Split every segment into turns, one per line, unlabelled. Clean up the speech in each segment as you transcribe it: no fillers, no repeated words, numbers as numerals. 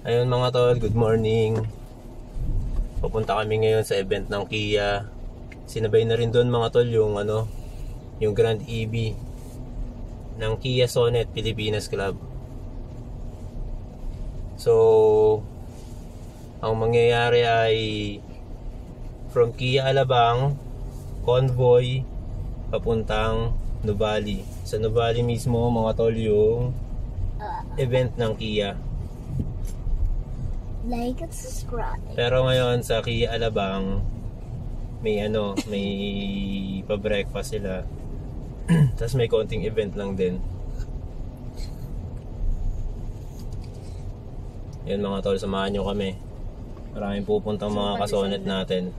Ayun mga tol, good morning. Pupunta kami ngayon sa event ng Kia. Sinabay na rin doon mga tol yung yung Grand EV ng Kia Sonet Pilipinas Club. So, ang mangyayari ay from Kia Alabang, convoy papuntang Nuvali. Sa Nuvali mismo mga tol yung event ng Kia.
Like and subscribe.
Pero ngayon sa Kia Alabang may may pa-breakfast sila. Tapos may konting event lang din. Yan mga tol, samahan nyo kami. Maraming pupuntang mga kasonet natin.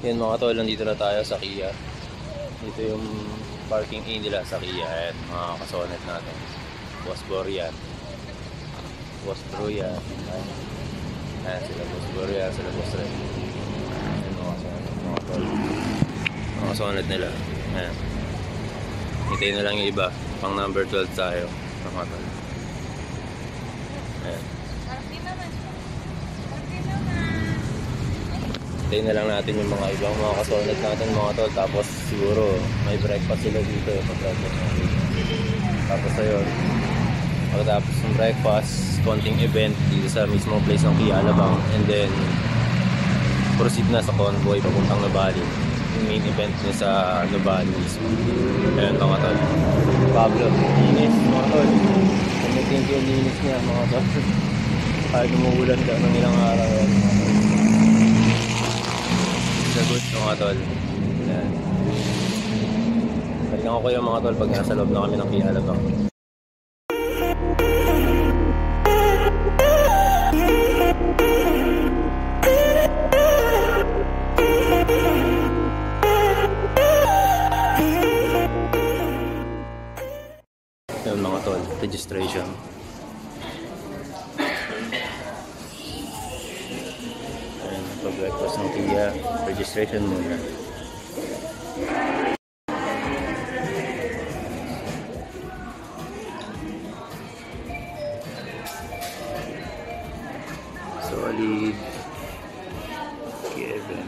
Yan mga tol, nandito na tayo sa Kia. Dito yung parking A nila sa Kia. Ayan, mga kasonet natin. Boss Borian, Boss Bruyan. Ayan sila, Boss Borian, sila Boss Red. Ayan mga kasonet, mga tol. Mga kasonet nila. Ayan. Hintayin na lang yung iba. Pang number 12 tayo. Mga tol. Ayan. Hintayin na lang natin yung mga ibang mga kasonet natin mga tol. Tapos siguro may breakfast sila dito. Tapos ayun, pagkatapos ng breakfast, konting event dito sa mismong place ng Kia Alabang. And then proceed na sa convoy papuntang Nuvali. Yung main event niya sa Nuvali mismo. Ayun mga tol, Pablo, linis mga tol. Thank you, linis niya mga tol. Kahit umuulan ka ng ilang araw yan. the goods mga tol. Ayan. Balikan ko yung mga tol pag nasa loob na kami ng Kia Alabang. Ayan mga tol, registration. Ayan, pag-breakfast ng Kia, registration muna. Solid Kevin.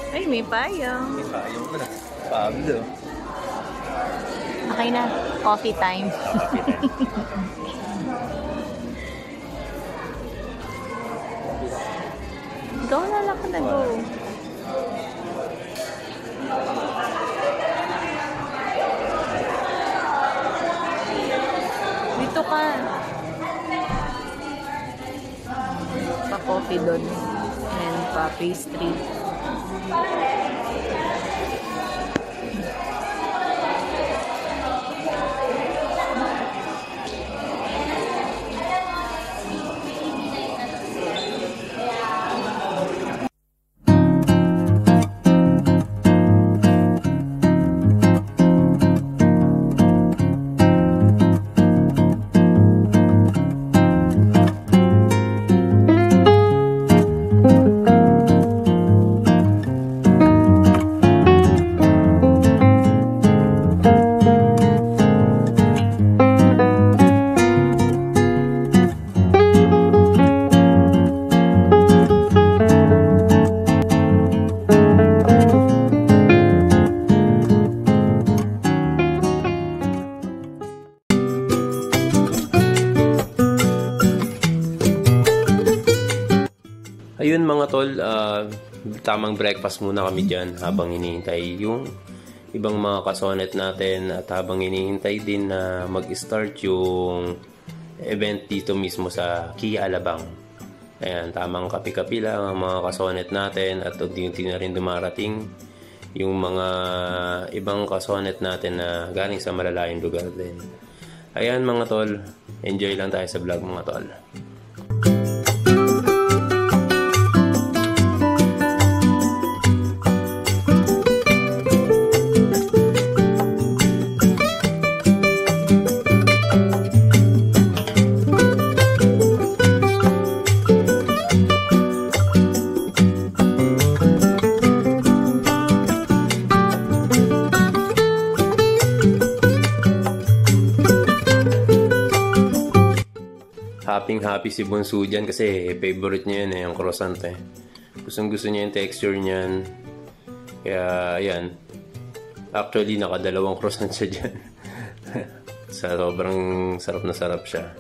Ay, may payong.
May payong ko na. Pablo.
Okay na. Coffee time. Go na lang ka na, go. Dito ka. Pa-coffee doon. And pa-pastry.
Ayun mga tol, tamang breakfast muna kami dyan habang hinihintay yung ibang mga kasonet natin at habang hinihintay din na mag-start yung event dito mismo sa Kia Alabang. Ayan, tamang kapi-kapi lang ang mga kasonet natin at unti-unti na rin dumarating yung mga ibang kasonet natin na galing sa malalayong lugar din. Ayan mga tol, enjoy lang tayo sa vlog mga tol. Happy si Bunso dyan kasi favorite niya yun yung croissant eh. Gustong gusto niya yung texture niyan. Kaya ayan. Actually nakadalawang croissant siya dyan. Sobrang sarap na sarap siya.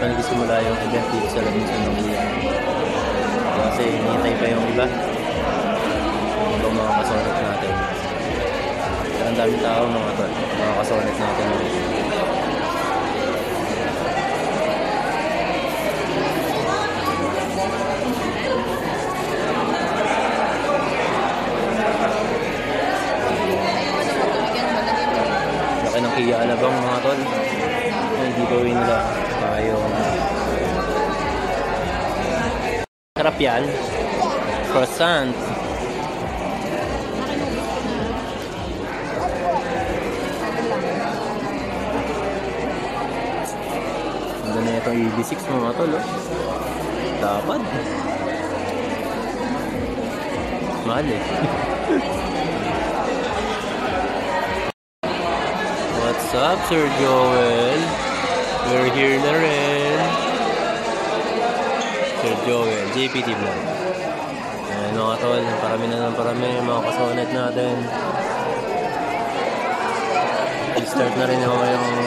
pa nagsimula yung event dito sa Robinson ng Kia. Kasi hinihintay pa yung iba. Ibang mga kasonit natin. Pero ang dami tao mga tol. Mga kasonit natin. Laki ng Kia Alabang mga tol. Hindi gawin nila yung sarap yan. Croissant. Ganda na itong EV6 mga tol, oh. Dapat mahal eh. What's up, Sir Joel? We're here na rin. Sir Joel, JPT Vlog. Ayan mga tol, parami na ng parami yung mga kasonet natin. I-start na rin yung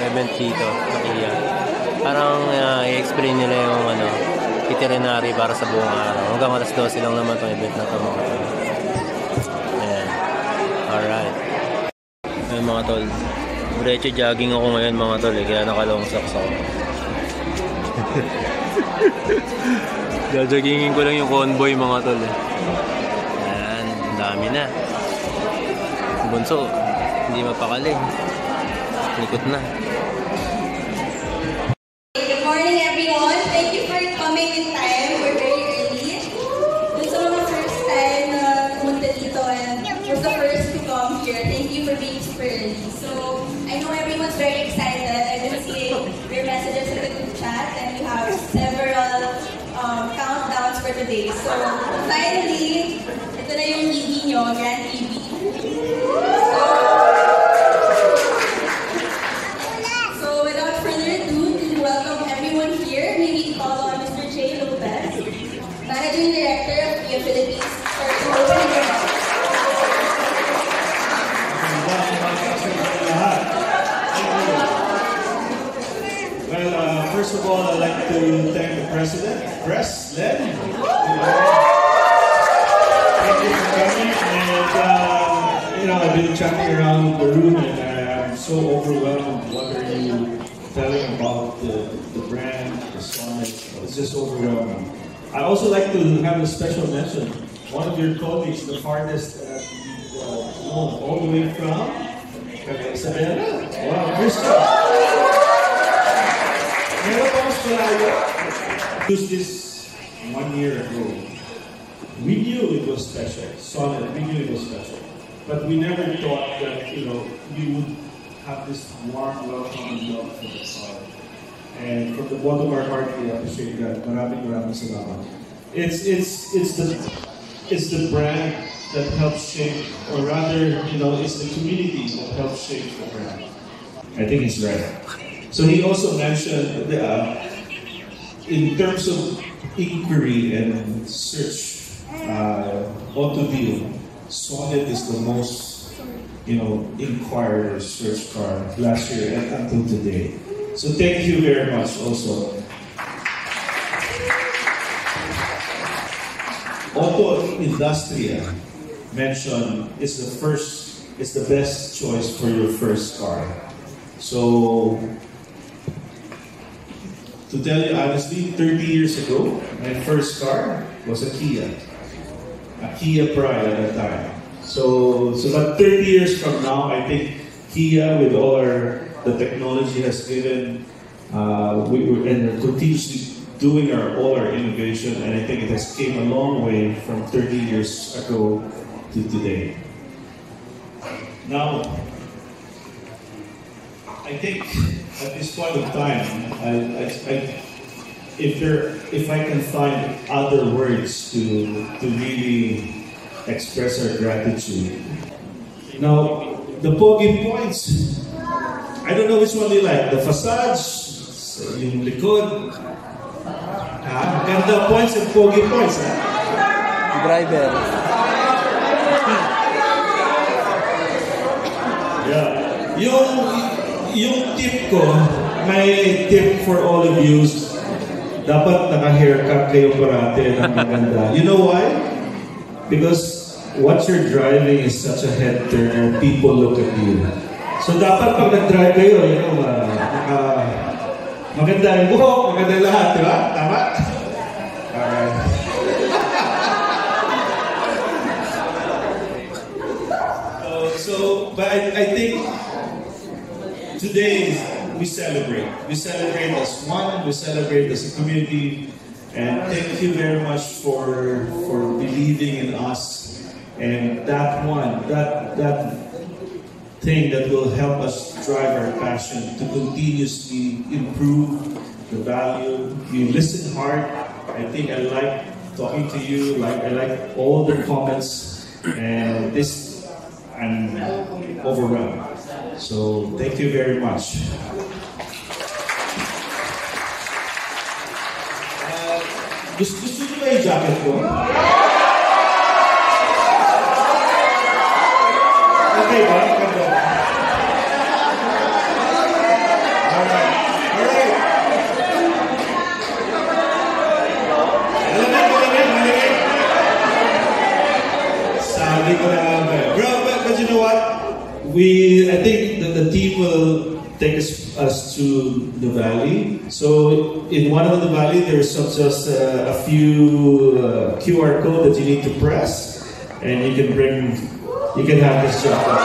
event dito sa Kia. Parang i-explain nila yung itinerary para sa buong araw. Hanggang alas 12 lang naman itong event na ito mga tol. Ayan. Alright. Ayan mga tol. Diretso jogging ako ngayon mga tol kaya nakalong socks ako. Joggingin ko lang yung convoy mga tol Ayan, ang dami na. Bunso, hindi mapakali. Likot na.
Good morning everyone. Thank you for coming in time. We're very early. Dun sa mga first time na pumunta dito and was the first to come here. Thank you for being super early. So, I know everyone's very excited. I've been seeing your messages in the group chat and you have several countdowns for today. So, finally, ito na yung EV nyo, Grand EV. So, without further ado, to welcome everyone here, may we call on Mr. Jay Lopez, Managing Director of Kia Philippines, for the opening remarks.
Well, first of all, I'd like to thank the President, Len. Thank you for coming. And, I've been chatting around the room and I'm so overwhelmed. What are you telling about the brand, the Sonnet? It's just overwhelming. I also like to have a special mention. One of your colleagues, the farthest, all the way from Isabela. Wow, Christian. Used this 1 year ago. We knew it was special, Sonnet, we knew it was special. But we never thought that, we would have this warm welcome and love for the car. And from the bottom of our heart, we appreciate that. Maraming salamat. It's the brand that helps shape, or rather, it's the community that helps shape the brand. I think it's right. So he also mentioned in terms of inquiry and search, automobile, Sonnet is the most, inquired search car last year and until today. So thank you very much also. Auto Industria mentioned it's the best choice for your first car. So, to tell you honestly, 30 years ago, my first car was a Kia Pride at that time. So about 30 years from now, I think Kia, with all the technology has given, and continuously doing all our innovation, and I think it has came a long way from 30 years ago to today. Now, I think at this point of time, if I can find other words to really express our gratitude. Now, the Pogi points, I don't know which one you like. The facades, yung likod. Ganda points and Pogi points.
Driver.
Yeah. Yung tip ko, my tip for all of you, dapat naka-haircut kayo parate ng maganda. You know why? Because what you're driving is such a head turner, people look at you. So dapat pag nag-drive kayo, maganda yung buhok, maganda lahat, di ba? Tama? Alright. But I think today we celebrate. We celebrate as one, we celebrate as a community, and thank you very much for believing in us. And that thing that will help us drive our passion to continuously improve the value. You listen hard. I think I like talking to you. I like all the comments, and this. I'm overwhelmed. So thank you very much. Gusto nyo ba yung jacket ko? Okay ba? Maganda ba? Alright. Malamig. Sabi ko na ba? Bro, but you know what? I think that the team will take us to the valley. So in one of the valley, there's just a few QR code that you need to press, and you can have this jacket.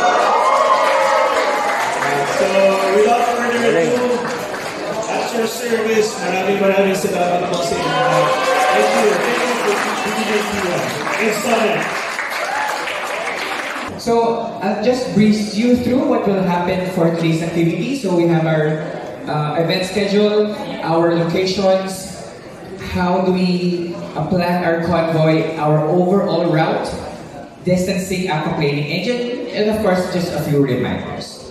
So without further ado, at your service, maraming salamat po sa inyo. Thank you for being here.
So I'll just breeze you through what will happen for today's activity. So we have our event schedule, our locations, how do we plan our convoy, our overall route, distancing, aquaplaning engine, and of course just a few reminders.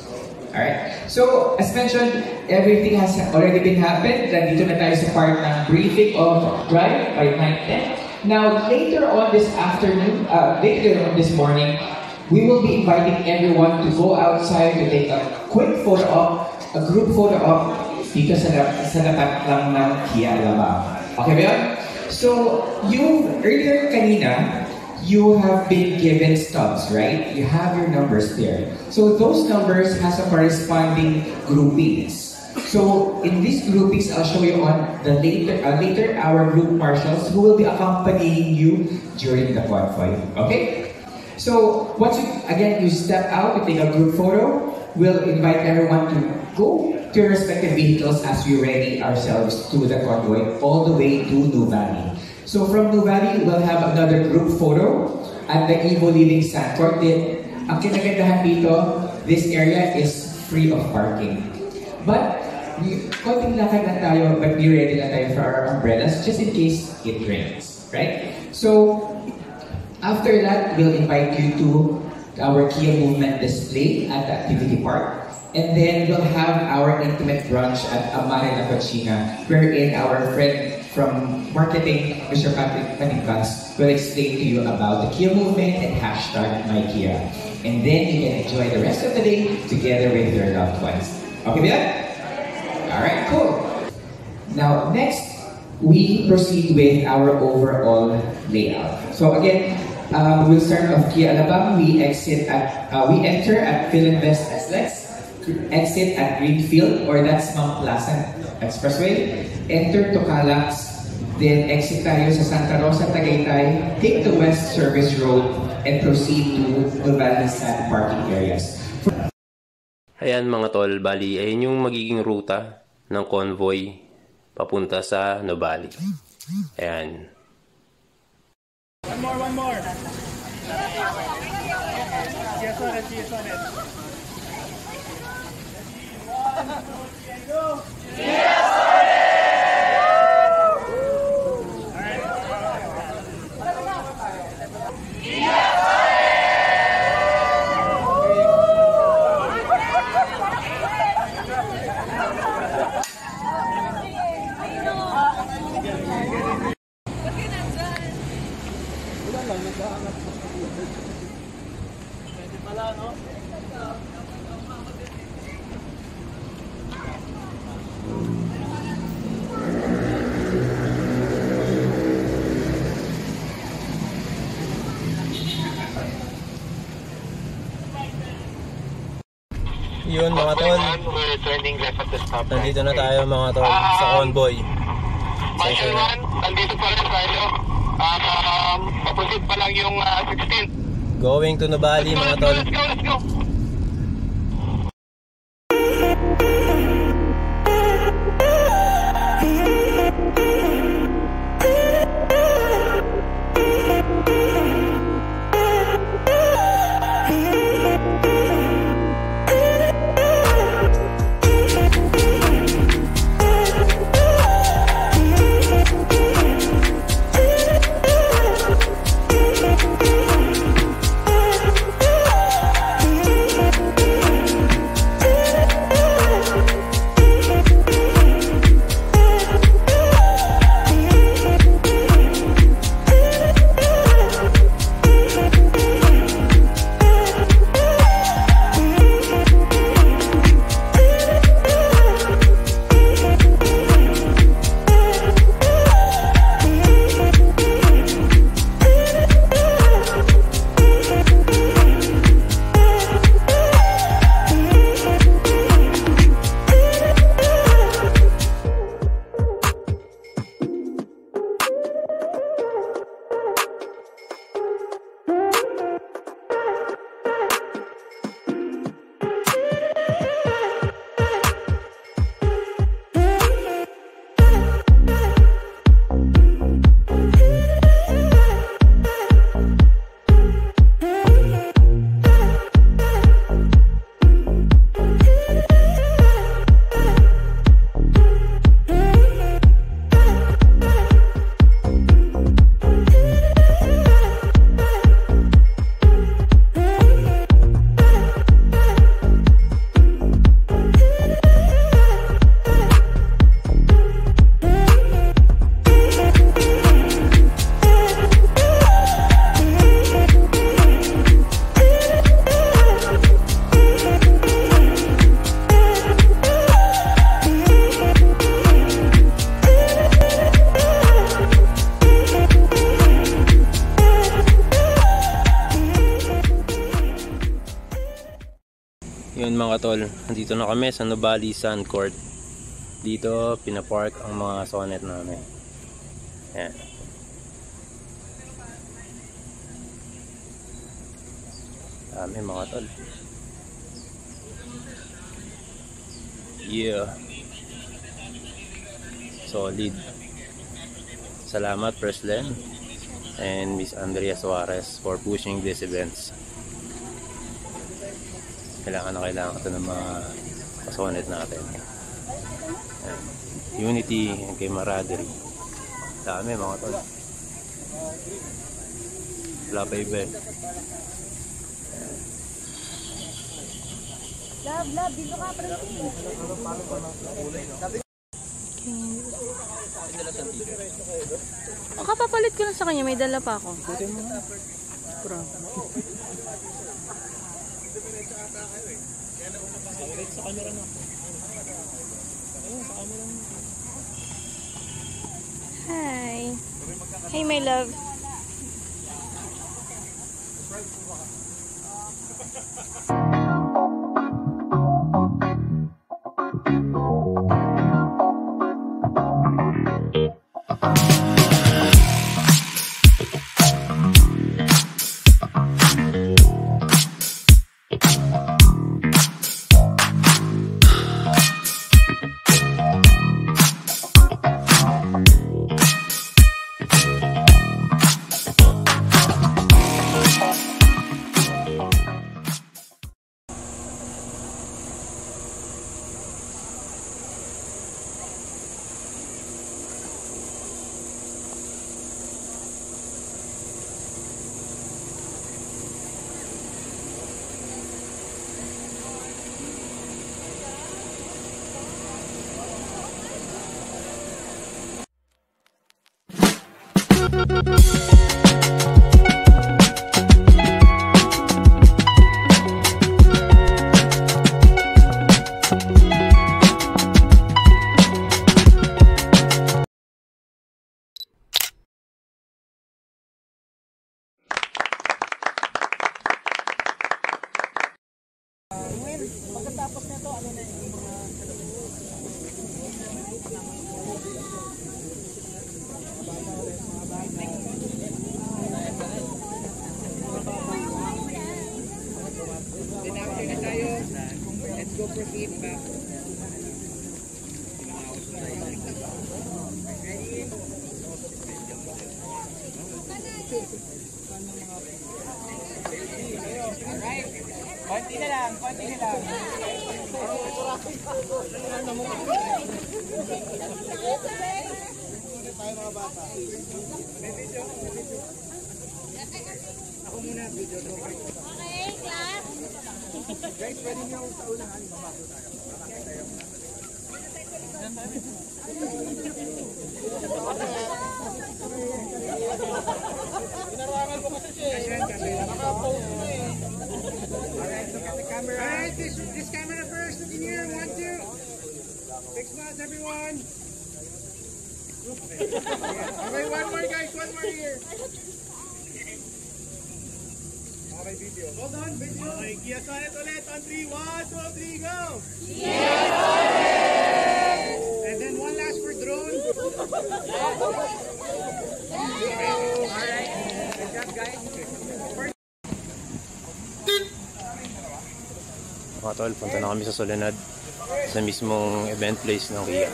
Alright, so as mentioned, everything has already been happened. Nandito na tayo sa part ng briefing of drive by 9:10. Now later on this afternoon, later on this morning, we will be inviting everyone to go outside to take a quick photo op, a group photo op dito sa tapat lang ng Kia Alabang. Okay ba yun? So, earlier kanina, you have been given stubs, right? You have your numbers there. So, those numbers has a corresponding groupings. So, in these groupings, I'll show you on the later our group marshals who will be accompanying you during the convoy. Okay? So, once you step out, you take a group photo, we'll invite everyone to go to your respective vehicles as we ready ourselves to the convoy all the way to Nuvali. So from Nuvali, we'll have another group photo at the Evo Living Sandcourt. Ang kinagandahan dito, this area is free of parking. But, konting lakad na tayo, but be ready na tayo for our umbrellas just in case it rains, right? So, after that, we'll invite you to our Kia Movement display at the activity park. And then we'll have our intimate brunch at Amare La Cocina, wherein our friend from marketing, Mr. Patrick Panibas, will explain to you about the Kia Movement and #MyKia. And then you can enjoy the rest of the day together with your loved ones. Okay ba yan? Alright, cool. Now, next, we proceed with our overall layout. So again, we'll start off Kia Alabang. We enter at Philinvest SLEX, exit at Greenfield, or that's Mount Plaza Expressway. Enter to Calax, then exit tayo sa Santa Rosa, Tagaytay, take the West Service Road, and proceed to Nuvali Sand parking areas.
Ayan mga tol, bali, ayun yung magiging ruta ng convoy papunta sa Nuvali. Ayan.
One more. Yes, on it. Go. Yes, on it. Pwede pala, no?
turning left at the stop sign.
Nandito na tayo mga tol sa convoy.
Marshal Juan, nandito pa rin tayo. Opposite pa lang yung 16.
Going to Nubali mga tol.
Let's go, let's go.
Yun mga tol, nandito na kami sa Nubali Sand Court. Dito pinapark ang mga Sonet namin. Ayan. Dami mga tol. Yeah. Solid. Salamat Preslen and Miss Andrea Suarez for pushing these events. Kailangan ito ng mga kasonet natin. Ayan. Unity and camaraderie. Dami mga tol. Wala pa event.
Love, dito ka, Francis. O, kapapalit ko lang sa kanya. May dala pa ako. Hi. Hey, my love.
Konti na lang, konti na lang. Tayo mga bata. May video, may video. Ako muna, video.
Okay, class.
Guys, pwede niyo sa unahan, mamako tayo. Pinarangal mo kasi siya. Naka-post mo eh. Alright, look at the camera. Alright, this camera first. Looking here. 1, 2. 6 months, everyone. Okay, one more guys. One more here. Okay, video. Hold on, video. Okay, Kia Sonet ulit on 3. 1, 2, 3, go! Kia Sonet! And then one last for drone. Alright. Good job, guys.
Mga tol, punta na kami sa Soledad, sa mismong event place ng Kia.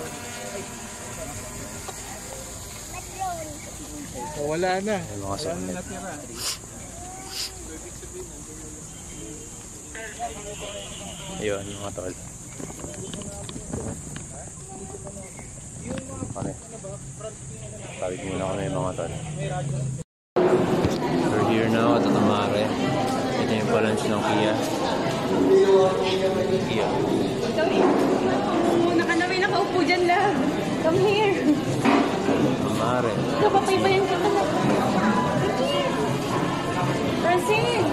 Wala na.
Yung mga Soledad. Ayun, mga tol. Kami. Tawid muna kami mga tol. We're here now at Atamare. Ito yung pa-lunch ng Kia. Kia.
Muna ka na, may nakaupo dyan lang. Come here.
Atamare.
Napapaybayan ka na. Francine!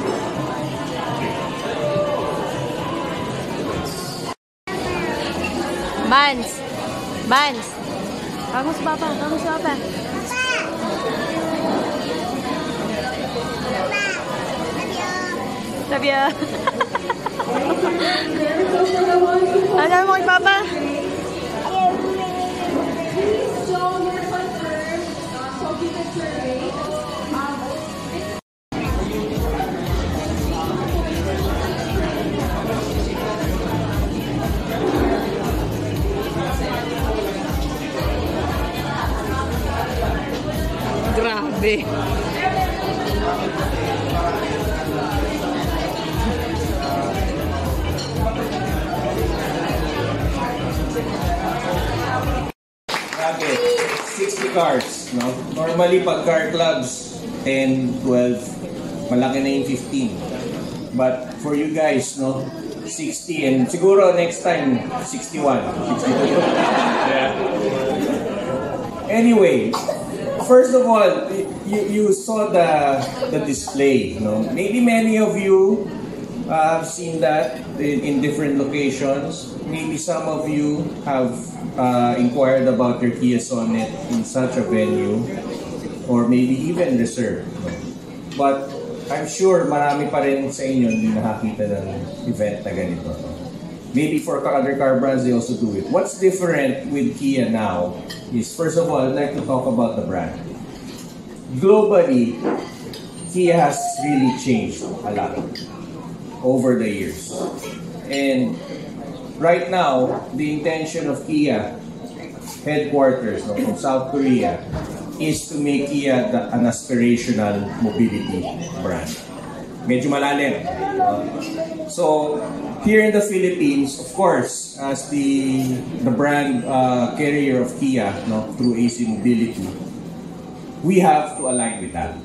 Bans! Bans! Vamos, Papa. Vamos, Papa. Love you. Ano mo kay Papa? Grabe.
Grabe, 60 cars, no? Normally, pag car clubs, 10, 12, malaki na yung 15. But for you guys, no? 60 and siguro next time, 61, 62. Yeah. Anyway, first of all, you saw the display, no? Maybe many of you have seen that in different locations. Maybe some of you have inquired about your Kia Sonet in such a venue, or maybe even reserved. But I'm sure marami pa rin sa inyo hindi nakakita ng event na ganito. Maybe for other car brands, they also do it. What's different with Kia now is, first of all, I'd like to talk about the brand. Globally, Kia has really changed a lot over the years. And right now, the intention of Kia headquarters from South Korea is to make Kia an aspirational mobility brand. Medyo malalim. So, here in the Philippines, of course, as the brand carrier of Kia, through AC Mobility, we have to align with that.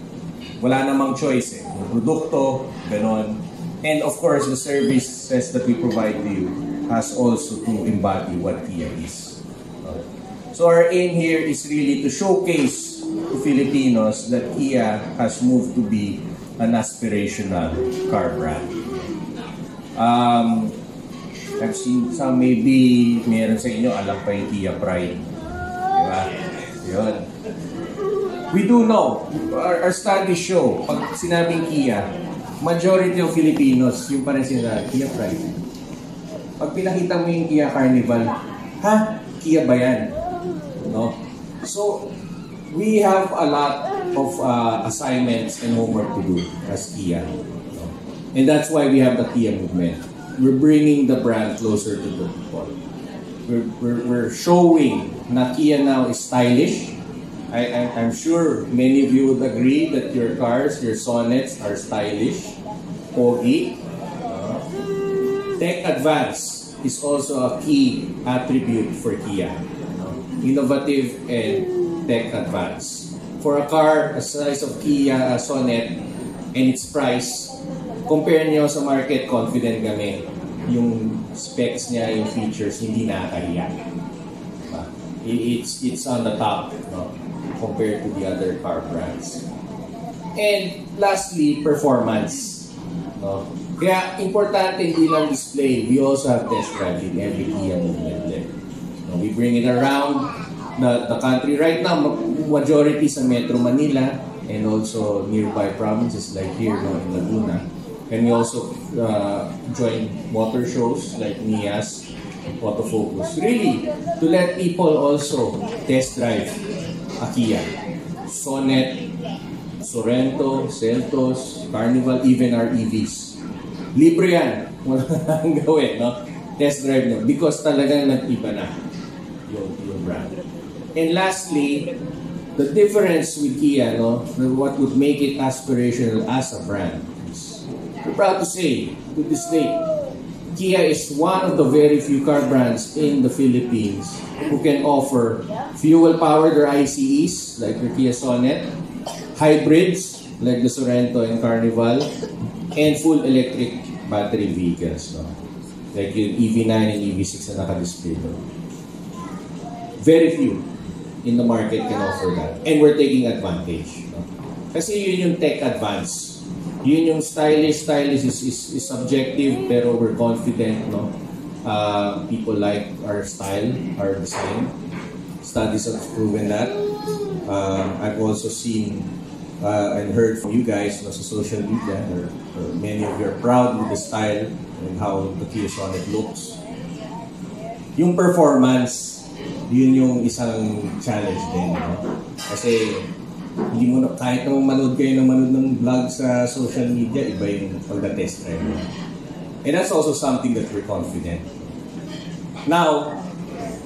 Wala namang choice eh. Produkto, ganon. And of course, the services that we provide to you has also to embody what Kia is. So our aim here is really to showcase to Filipinos that Kia has moved to be an aspirational car brand. I've seen some, maybe meron sa inyo alam pa yung Kia Pride. Diba? Yun. We do know, our studies show, pag sinabing Kia, majority of Filipinos, yung parang sinasabi, Kia Pride. Pag pinakita mo yung Kia Carnival, ha? Kia ba yan? No? So, we have a lot of assignments and homework to do as Kia. No? And that's why we have the Kia movement. We're bringing the brand closer to the people. We're showing na Kia now is stylish. I'm sure many of you would agree that your cars, your Sonnets are stylish, pogi, tech advance is also a key attribute for Kia. Innovative and tech advance. For a car the size of Kia Sonet and its price, compare nyo sa market, confident kami. Yung specs niya, yung features, hindi nakakahiya. It's on the top, no, compared to the other car brands. And lastly, performance. No? Kaya importante hindi lang display, we also have test drive in every Kia movement. No, we bring it around the country. Right now, majority sa Metro Manila and also nearby provinces like here, no, in Laguna. And we also join motor shows like NIAS, Autofocus. Really, to let people also test drive a Kia. Sonet, Sorento, Seltos, Carnival, even our EVs. Libre yan. Wala nang gawin, no? Test drive nyo. Because talagang nag-iba na yung brand. And lastly, the difference with Kia, no? What would make it aspirational as a brand is, we're proud to say, to this day, Kia is one of the very few car brands in the Philippines who can offer fuel-powered or ICEs like the Kia Sonet, hybrids like the Sorento and Carnival, and full electric battery vehicles, no? Like yung EV9 and EV6 na naka-display doon. Very few in the market can offer that. And we're taking advantage. No? Kasi yun yung tech advance. Yun yung stylish is subjective, pero we're confident, no? People like our style, our design. Studies have proven that. I've also seen and heard from you guys, no, sa social media, or many of you are proud with the style and how the Kia Sonet looks. Yung performance, yun yung isang challenge din, no? Kasi hindi mo na, kahit naman manood kayo ng vlog sa social media, iba yung pagda-test drive. And that's also something that we're confident. Now,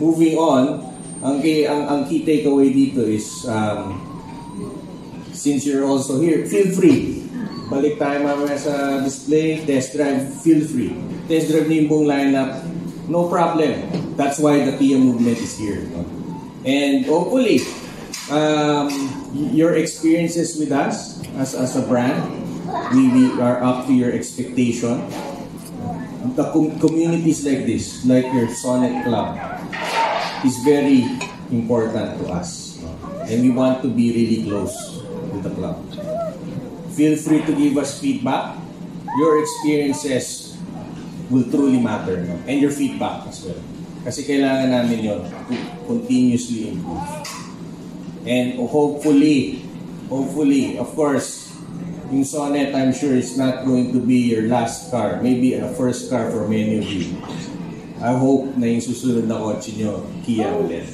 moving on, ang key takeaway dito is, since you're also here, feel free. Balik tayo mamaya sa display, test drive, feel free. Test drive niyo yung buong lineup, no problem. That's why the Kia movement is here. No? And hopefully, your experiences with us as a brand, we are up to your expectation. The communities like this, like your Sonet Club, is very important to us. No? And we want to be really close with the club. Feel free to give us feedback. Your experiences will truly matter, no? And your feedback as well. Kasi kailangan namin yun to continuously improve. And hopefully, of course, yung Sonet, I'm sure it's not going to be your last car. Maybe a first car for many of you. I hope na yung susunod na kotse nyo, Kia ulit.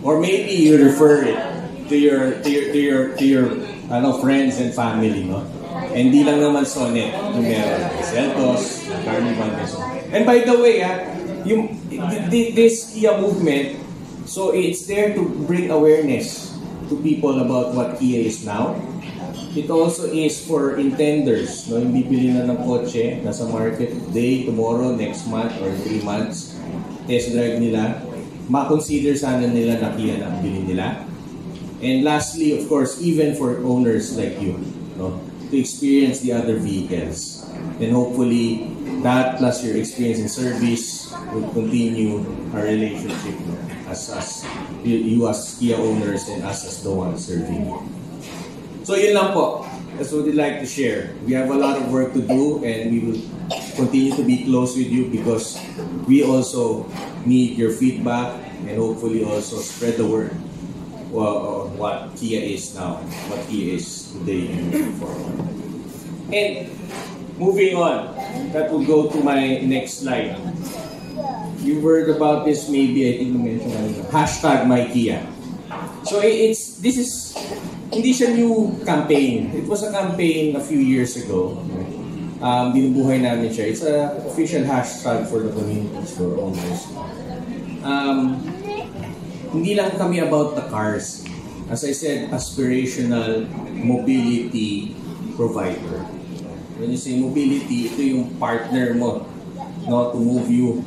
Or maybe you refer it to your friends and family, no? And di lang naman Sonet, yung meron. Seltos, Carnival, so. And by the way, this Kia movement, so it's there to bring awareness to people about what Kia is now. It also is for intenders, no? Yung bibili na ng kotse, nasa market today, tomorrow, next month, or 3 months, test drive nila, ma-consider sana nila na Kia na ang bilhin nila. And lastly, of course, even for owners like you, no? To experience the other vehicles. And hopefully, that plus your experience in service will continue our relationship, no? As you as Kia owners and us as the ones serving you. So yun lang po. That's what we'd like to share. We have a lot of work to do and we will continue to be close with you because we also need your feedback and hopefully also spread the word of what Kia is now, what Kia is today and moving forward. And moving on, that will go to my next slide. You heard about this maybe, I think you mentioned #MyKia. So this is hindi siya new campaign. It was a campaign a few years ago. Binubuhay namin siya. It's an official hashtag for the communities, for owners. Hindi lang kami about the cars. As I said, aspirational mobility provider. When you say mobility, ito yung partner mo no, to move you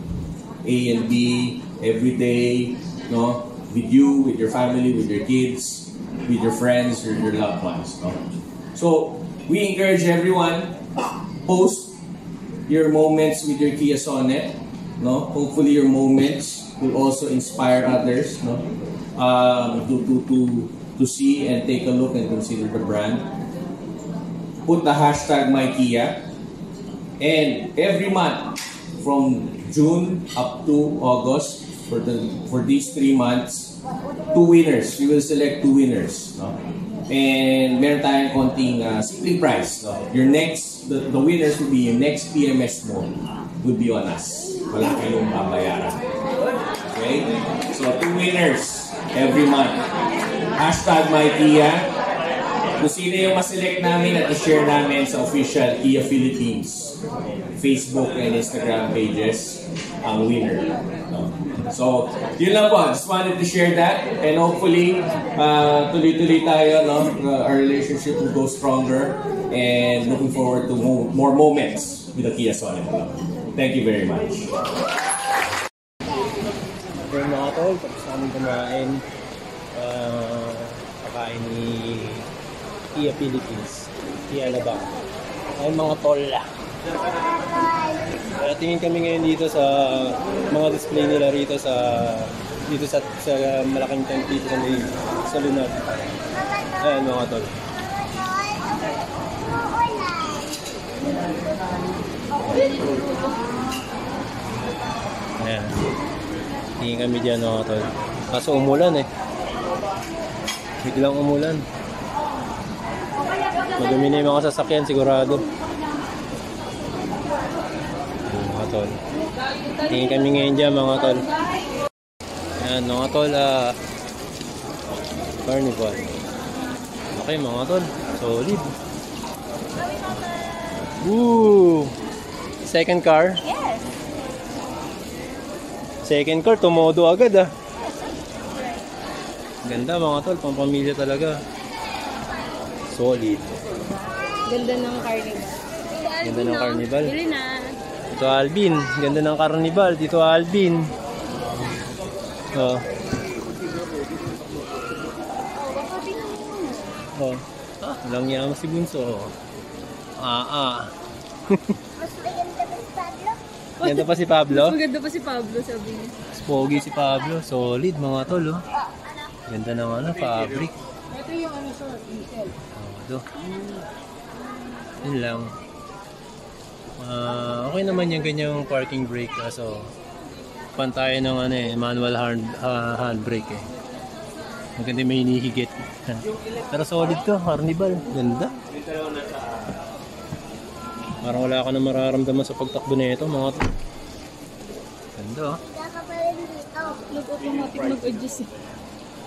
A and B every day, no, with you, with your family, with your kids, with your friends, or your loved ones, no. So we encourage everyone, post your moments with your Kia Sonet, no. Hopefully your moments will also inspire others, no, to see and take a look and consider the brand. Put the hashtag MyKia, and every month from June up to August, for these 3 months, 2 winners. We will select 2 winners, no? And meron tayong konting simple prize, no? Your next, the winners will be your next PMS mode will be on us. Wala kayong babayaran. Okay? So 2 winners every month. Hashtag MyKia. Kung sino yung maselect namin at i-share namin sa official Kia Philippines Facebook and Instagram pages, ang winner. So, yun lang po. Just wanted to share that, and hopefully, tuloy-tuloy tayo, no? Our relationship will go stronger, and looking forward to more moments with the Kia Sonet. Thank you very much.
Pero mga tol, tapos namin kumain. Pakain ni Kia Philippines. Kia na ba? Ay mga tol. Tingin kami ngayon dito sa mga display nila rito sa malaking tent dito sa Lunad. Ayan mga tol. Ayan. Tingin kami dyan mga tol. Kaso umulan eh. Biglang umulan. Madumi na yung mga sasakyan sigurado. Mga tol. Tingin kami ngayon dyan mga tol. Ayan mga tol. Carnival. Okay mga tol. Solid. Woo! Second car?
Yes.
Second car, tumodo agad ah. Ganda mga tol, pampamilya talaga. Solid.
Ganda ng carnival.
Ganda ng carnival.
Bili na.
Dito Alvin, ganda ng carnival. Dito Alvin. Oh. Oh. Walang yaman si Bunso. Ganda pa si Pablo?
Maganda pa si Pablo, sabi niya.
Pogi si Pablo. Solid mga tol, oh. Ganda ng fabric.
Ito yung sir, Michelle.
Oh, yun lang. Okay naman yung ganyang parking brake. So, pantay ng manual handbrake eh. Maganda may hinihigit. Pero solid to, carnival. Ganda. Parang wala ka na mararamdaman sa pagtakbo na ito, mga to. Ganda, oh.
Nag-automatic mag-adjust eh.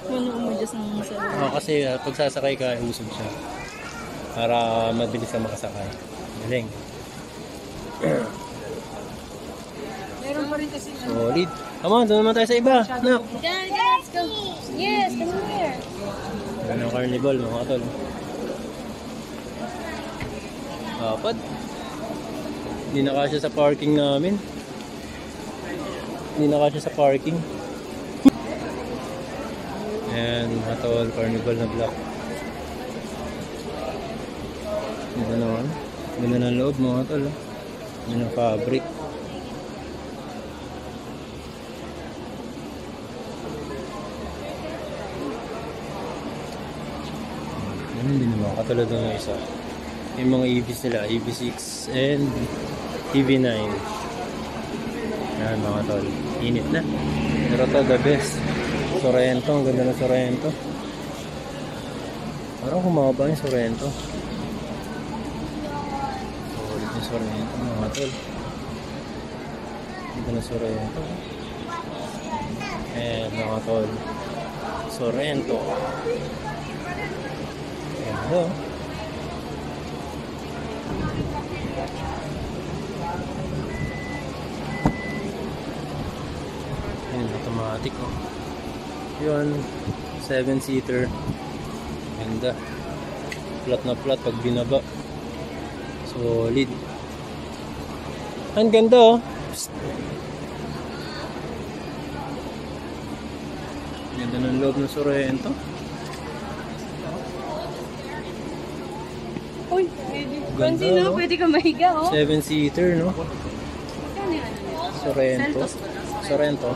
Mag-adjust ng sarili.
Kasi pag sasakay ka, usog siya. Para mabilis na makasakay. Galing.
Meron pa rin kasi
Solid. Come on, doon naman tayo sa iba. Nak.
Guys, go. Yes, come here.
Yan ang carnival, mga tol. Apat. Hindi na kasya sa parking namin. Hindi na kasya sa parking. Ayan, mga tol, carnival na block. Ganda naman. Ganda ng loob, mga tol. Yan ang fabric. Ganun din naman, katulad ng isa. Yung mga EVs nila, EV6 and EV9. Yan mga tol, init na. Pero to the best. Sorento, ang ganda ng Sorento. Parang humaba yung Sorento. Solid yung Sorento mga tol. Ganda ng Sorento. And mga tol, Sorento. Ganda. Yun, automatic oh. Yun, 7-seater. Ganda. Flat na flat pag binaba. Solid. Ang ganda oh. Ganda ng loob ng Sorrento.
Uy, Francine,
no?
pwede ka mahiga, oh.
7-seater, no? Sorrento.
Santos pala.
Sorrento.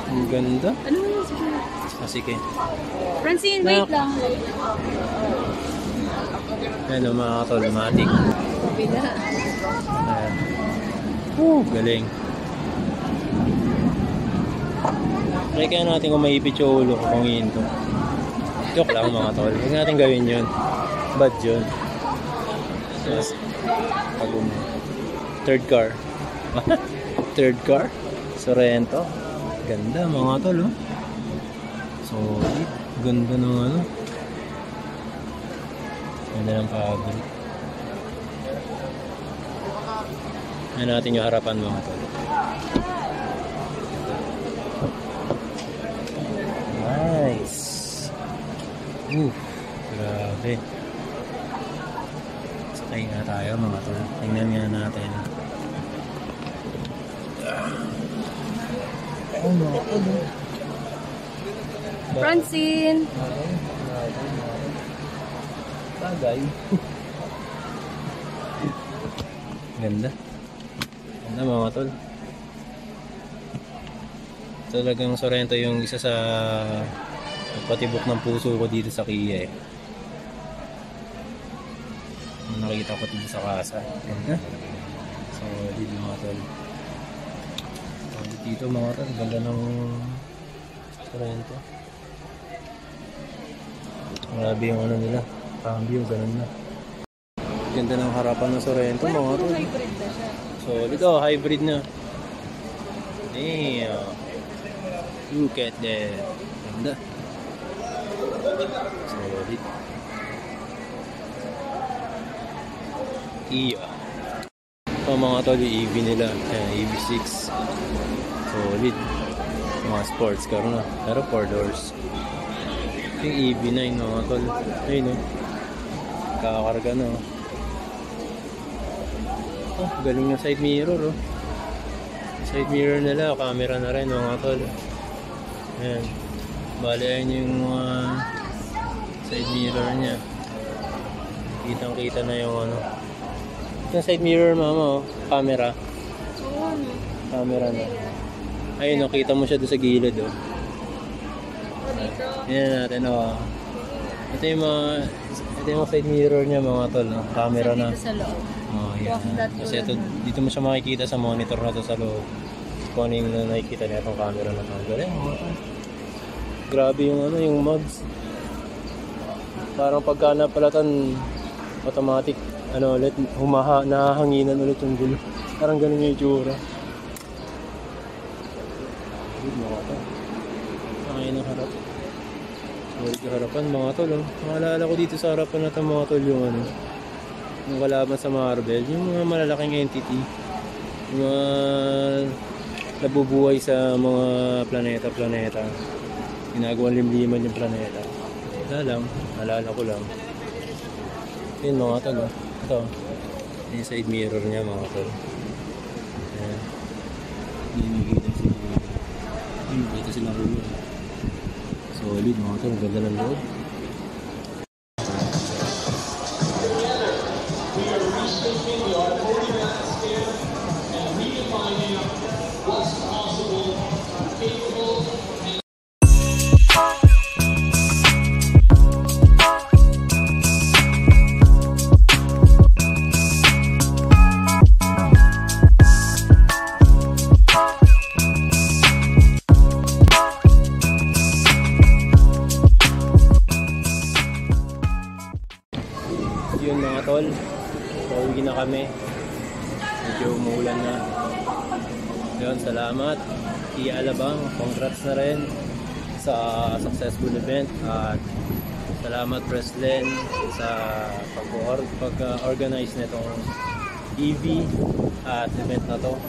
Ang ganda.
Ano mo sige.
Sige.
Francine, wait lang.
Ayan o, mga automatic.
Bila.
Ayan. Galing. Try kaya natin kung maipit yung ulo ko kung hinto. Joke lang mga tol. Huwag natin gawin yun. Bad yun. Yes. Third car. Third car. Sorrento. Ganda mga tol, oh. Solid. Ganda ng ano. Ganda ng fabric. Ayan natin yung harapan mga tol. Nice. Grabe. Sakay nga tayo mga tol. Tingnan nga natin. Oh mga tol.
Francine.
Bagay. Ganda. Ganda mga tol. Talagang Sorrento yung isa sa patibok ng puso ko dito sa Kia eh. Nakita ko dito sa kasa. Ganda. So, dito mga tol. Dito mga tol. Ganda ng Sorrento. Grabe yung ano nila. Cambio, ganun na. Ganda ng harapan ng Sorrento mga tol.
Hybrid na siya.
Solid, oh, hybrid na. Damn. Look at that. Ganda. Solid. Iya. Ito mga tol, yung EV nila. Ayan, EV6. Solid. Mga sports car na. Pero 4 doors. Yung EV9 mga tol. Ayun, no. Kakakarga na. Oh, galing yung side mirror, oh. Side mirror nila, camera na rin mga tol. Ayan. Bali, ayun yung side mirror niya. Kitang kita na yung ano. Yung side mirror mama, oh. Camera.
Oo, no.
Camera na. Ayun, oh, kita mo siya doon sa gilid, oh.
Dito.
Yan natin, oh. Ito yung mga side mirror niya mga tol, oh. Camera na.
Dito sa loob.
Oh, yan. Kasi ito, dito mo siya makikita sa monitor na to sa loob. Kung ano yung nakikita niya itong camera na to. Galing, mga tol. Grabe yung ano, yung mods. Parang pagka napalatan, automatic, ano ulit, nahahanginan ulit yung gulo. Parang ganun yung itsura. Good, mga tol. Ang ng harap. Sulit yung harapan, mga tol. Oh. Maalala ko dito sa harapan na ito, mga tol, yung ano, yung kalaban sa Marvel, yung mga malalaking entity. Yung mga nabubuhay sa mga planeta-planeta. Ginagawang limliman yung planeta. Wala lang, naalala ko lang. Yun mga tol, oh. Ito, yung side mirror niya mga tol. Ayan. Hindi sila ulo. Solid mga tol, ganda ng loob. Yun mga tol, pauwi na kami. Medyo umuulan na. Yun, salamat Kia Alabang, congrats na rin sa successful event. At salamat Preslen sa pag-organize nitong EV at event na to.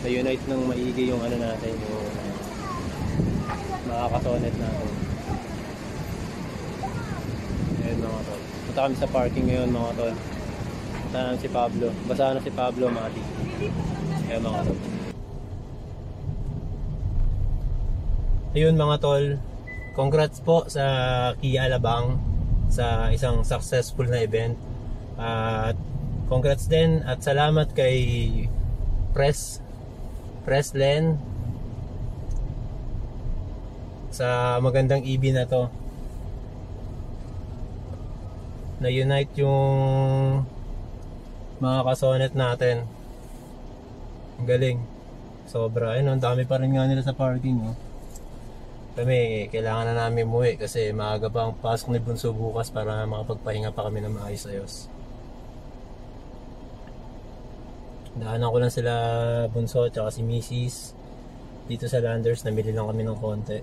Na-unite ng maigi yung ano natin, yung makakasonet natin. Ayan mga tol. Punta kami sa parking ngayon mga tol. Si Pablo. Basa na si Pablo, Mati. Kaya mga tol. Ayun mga tol. Congrats po sa Kia Alabang sa isang successful na event. At congrats din at salamat kay Len sa magandang EV na to. Na-unite yung mga kasonet natin. Ang galing. Sobra. Ayun, ang dami pa rin nga nila sa parking. Oh. Kami, kailangan na namin umuwi kasi maaga pa ang pasok ni Bunso bukas para makapagpahinga pa kami ng maayos-ayos. Daanan ko lang sila Bunso at si Mrs. Dito sa Landers, namili lang kami ng konti.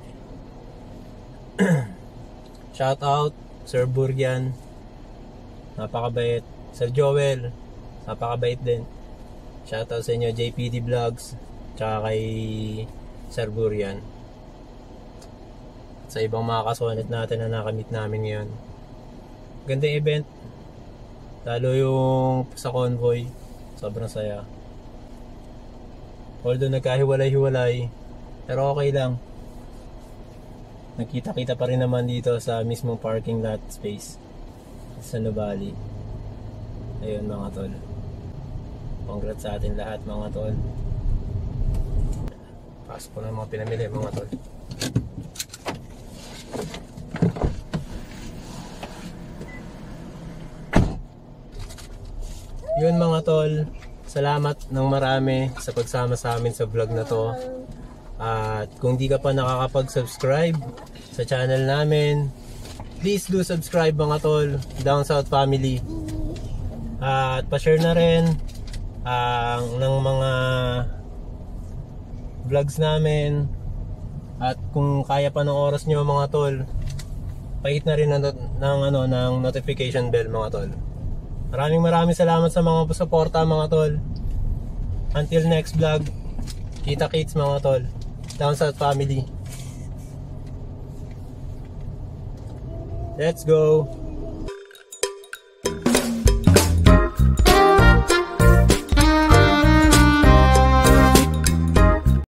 Shout out Sir Burgian, napakabait. Sir Joel, napakabait din. Shout out sa inyo JPD Vlogs tsaka kay Sir Burgian. Sa ibang mga kasonet natin na nakamit namin ngayon. Gandang event. Lalo yung sa convoy, sobrang saya. Although nagkahiwalay-hiwalay, pero okay lang. Nakita-kita pa rin naman dito sa mismong parking lot space sa Nuvali. Ayun mga tol. Congrats sa atin lahat mga tol. Pasok ko na mga pinamili mga tol. Yun mga tol, salamat ng marami sa pagsama sa amin sa vlog na to. At kung di ka pa nakakapag-subscribe sa channel namin, please do subscribe mga tol, Down South Family. At pa-share na rin ng mga vlogs namin. At kung kaya pa ng oras nyo mga tol, pahit na rin ng notification bell mga tol. Maraming salamat sa mga suporta mga tol. Until next vlog, kita-kits mga tol, Down South Family. Let's go!